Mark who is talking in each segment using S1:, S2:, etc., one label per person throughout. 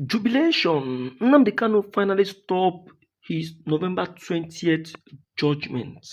S1: Jubilation. Nnamdi Kanu finally stopped his November 20th judgment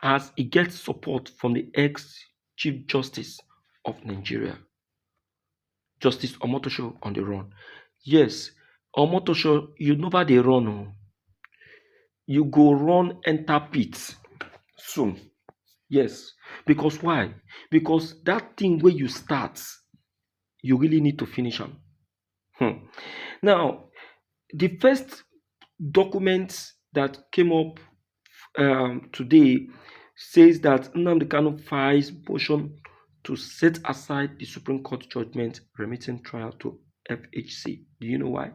S1: as he gets support from the ex-Chief Justice of Nigeria, Justice Omotosho on the run. Yes, Omotosho, you never dey run. Oh. You go run enter pit soon. Yes, because why? Because that thing where you start, you really need to finish them. Now, the first document that came up today says that Nnamdi Kanu files motion to set aside the Supreme Court judgment remitting trial to FHC. Do you know why?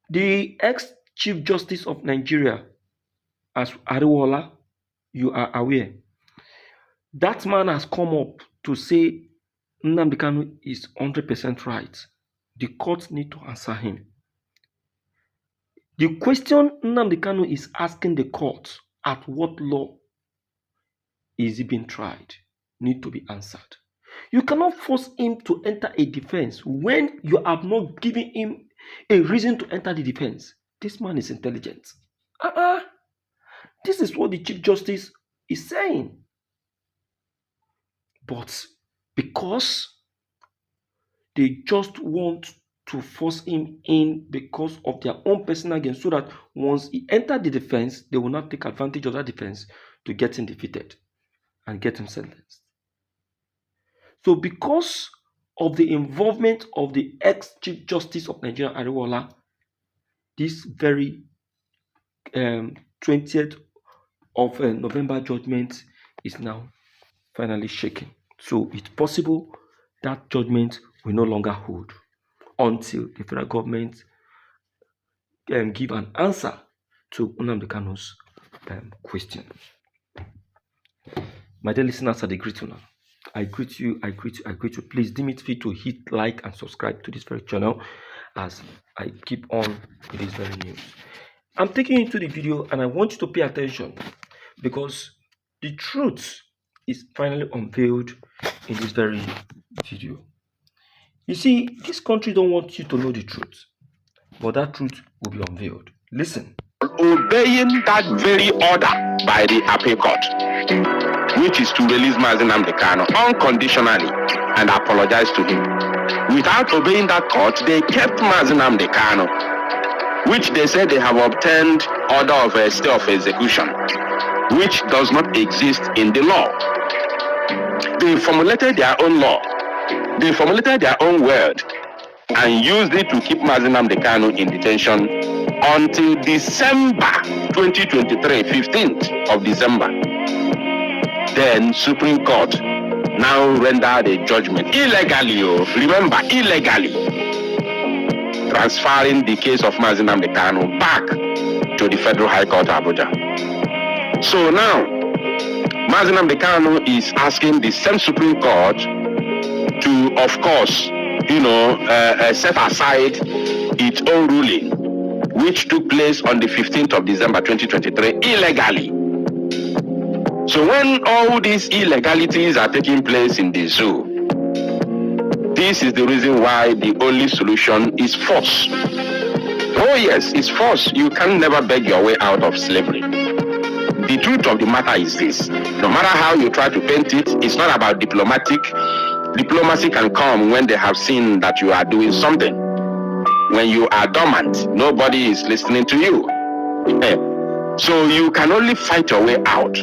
S1: The ex-Chief Justice of Nigeria, as Ariwola, you are aware, that man has come up to say Nnamdi Kanu is 100% right. The court need to answer him. The question Nnamdi Kanu is asking the court, at what law is he being tried, need to be answered. You cannot force him to enter a defense when you have not given him a reason to enter the defense. This man is intelligent. This is what the Chief Justice is saying. But because they just want to force him in because of their own personal gain, so that once he enters the defense, they will not take advantage of that defense to get him defeated and get him sentenced. So because of the involvement of the ex-Chief Justice of Nigeria, Ariwola, this very 20th of November judgment is now finally shaken. So it's possible that judgment will no longer hold until the federal government can give an answer to Nnamdi Kanu's question. My dear listeners, I greet you now. I greet you. Please do not forget to hit like and subscribe to this very channel as I keep on with this very news. I'm taking you to the video and I want you to pay attention because the truth is finally unveiled in this very video. You see, this country don't want you to know the truth, but that truth will be unveiled. Listen.
S2: Obeying that very order by the appeal court, which is to release Nnamdi Kanu unconditionally and apologize to him. Without obeying that court, they kept Nnamdi Kanu, which they said they have obtained order of a stay of execution, which does not exist in the law. They formulated their own law. They formulated their own word and used it to keep Nnamdi Kanu in detention until December 2023, 15th of December. Then Supreme Court now rendered a judgment illegally, remember, illegally, transferring the case of Nnamdi Kanu back to the Federal High Court, Abuja. So now, Nnamdi Kanu is asking the same Supreme Court to, of course, set aside its own ruling, which took place on the 15th of December 2023 illegally. So when all these illegalities are taking place in the zoo, this is the reason why the only solution is force. Oh yes, it's force. You can never beg your way out of slavery. The truth of the matter is this: no matter how you try to paint it, it's not about diplomacy can come when they have seen that you are doing something. When you are dormant, nobody is listening to you. So you can only fight your way out.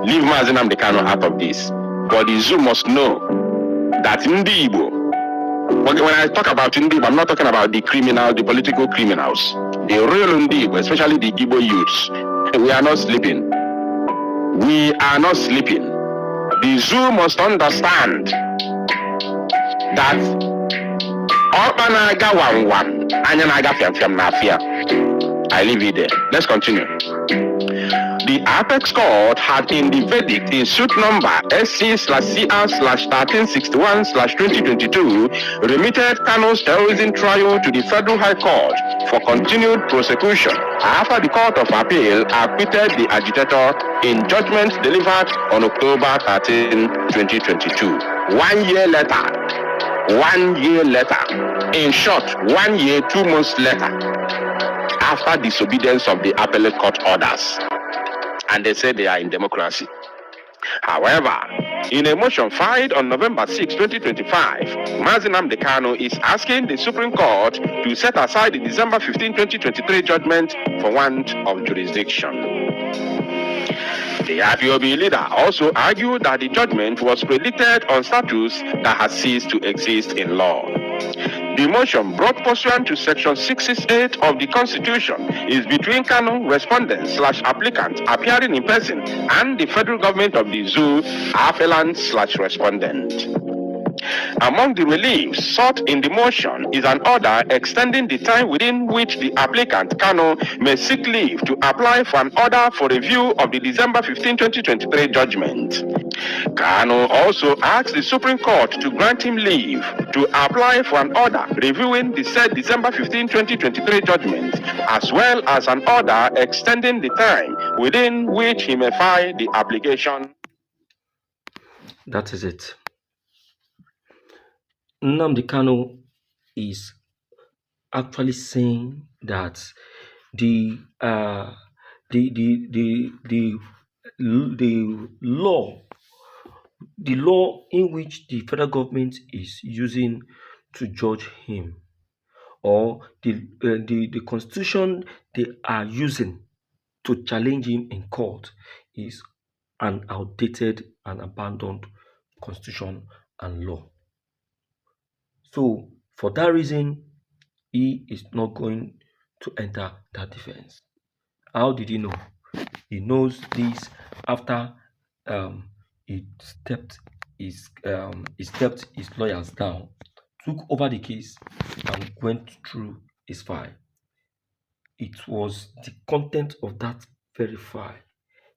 S2: Leave Nnamdi Kanu out of this. But the zoo must know that Ndi Igbo, when I talk about Ndi Igbo, I'm not talking about the political criminals. The real Ndi Igbo, especially the Igbo youths, we are not sleeping. We are not sleeping. The zoo must understand that I leave it there. Let's continue. The Apex Court had in the verdict in suit number SC/CR/1361/2022 remitted Kanu's terrorism trial to the Federal High Court for continued prosecution after the Court of Appeal acquitted the agitator in judgment delivered on October 13, 2022. 1 year later, 1 year later. In short, 1 year, 2 months later, after disobedience of the appellate court orders. And they say they are in democracy. However, in a motion filed on November 6, 2025, Nnamdi Kanu is asking the Supreme Court to set aside the December 15, 2023 judgment for want of jurisdiction. The IPOB leader also argued that the judgment was predicted on status that has ceased to exist in law. The motion brought pursuant to Section 668 of the Constitution is between Kanu, respondent/applicant appearing in person, and the federal government of the zoo, appellant/respondent. Among the reliefs sought in the motion is an order extending the time within which the applicant, Kanu, may seek leave to apply for an order for review of the December 15, 2023 judgment. Kanu also asked the Supreme Court to grant him leave to apply for an order reviewing the said December 15, 2023 judgment, as well as an order extending the time within which he may file the application.
S1: That is it. Nnamdi Kanu is actually saying that the law in which the federal government is using to judge him, or the constitution they are using to challenge him in court, is an outdated and abandoned constitution and law. So for that reason, he is not going to enter that defense. How did he know? He knows this after he stepped his lawyers down, took over the case, and went through his file. It was the content of that very file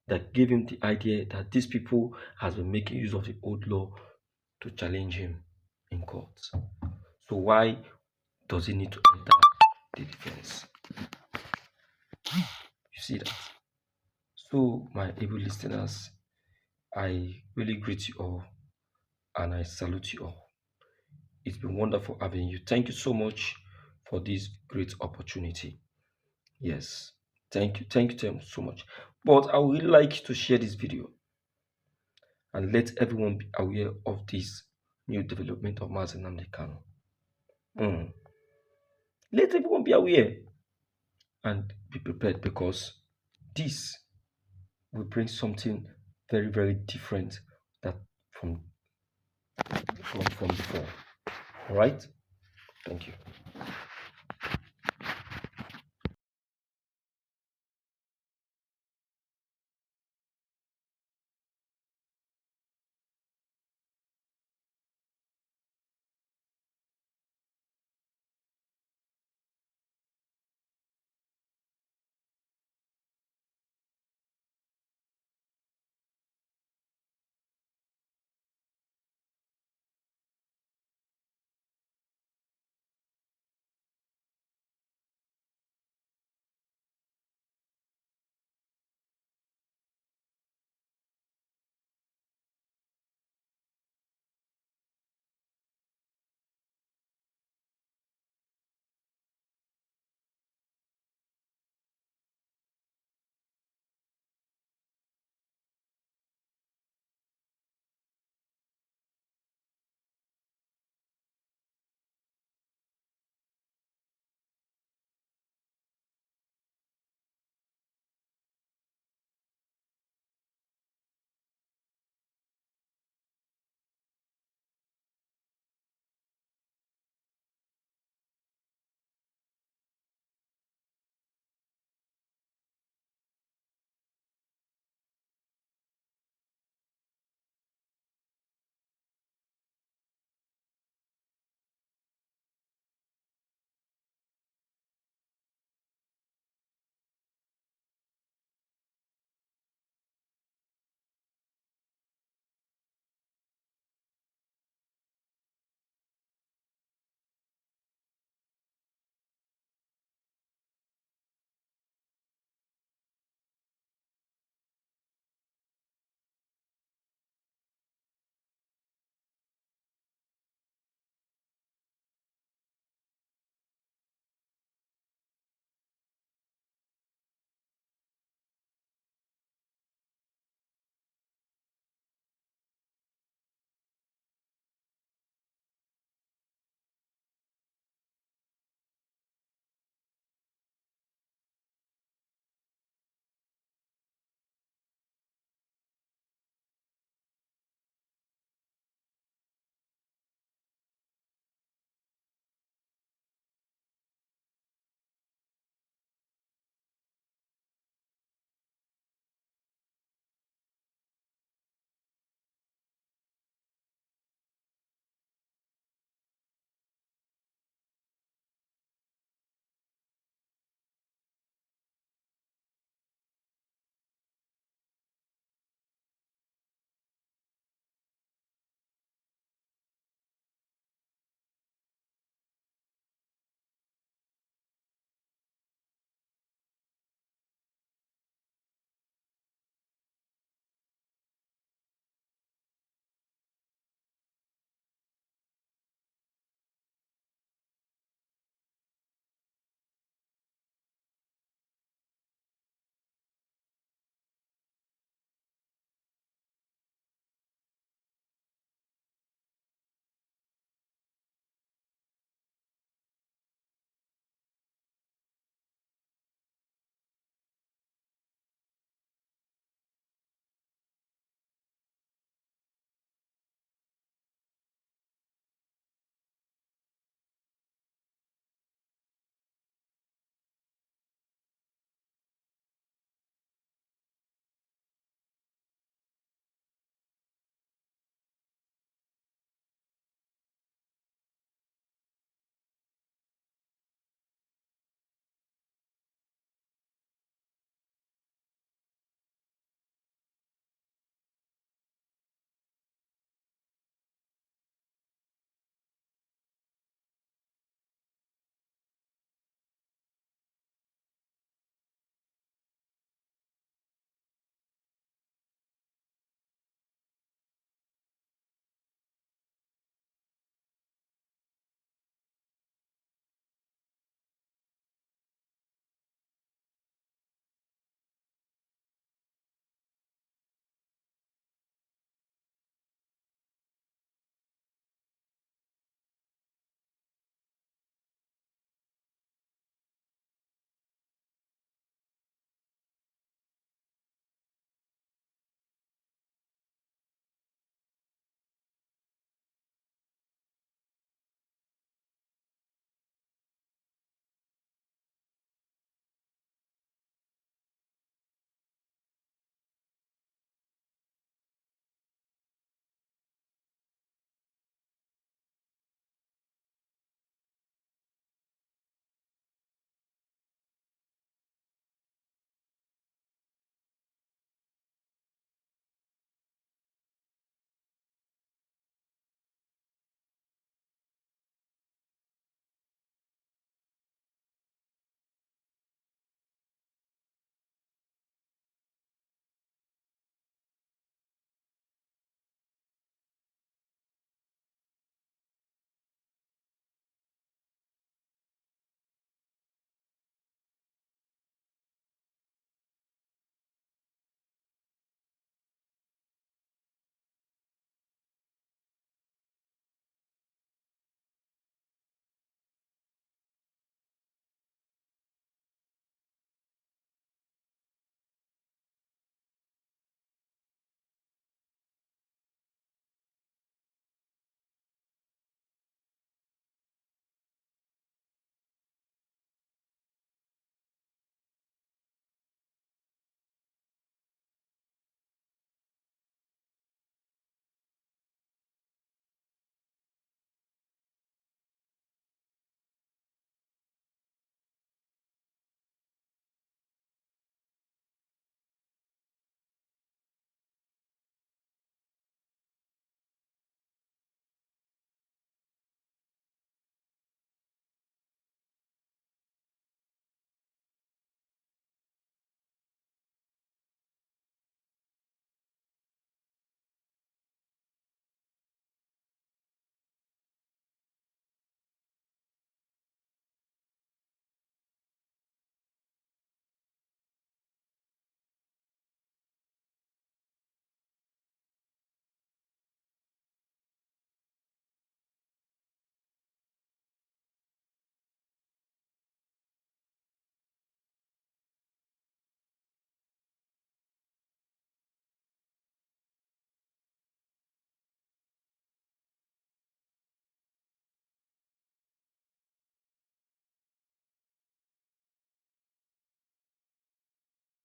S1: that gave him the idea that these people has been making use of the old law to challenge him in court. So why does he need to enter the defense? You see that? So my able listeners, I really greet you all and I salute you all. It's been wonderful having you. Thank you so much for this great opportunity. Yes, thank you so much. But I would really like to share this video and let everyone be aware of this new development of Nnamdi Kanu. Let everyone be aware and be prepared, because this will bring something very, very different that from before. All right, thank you.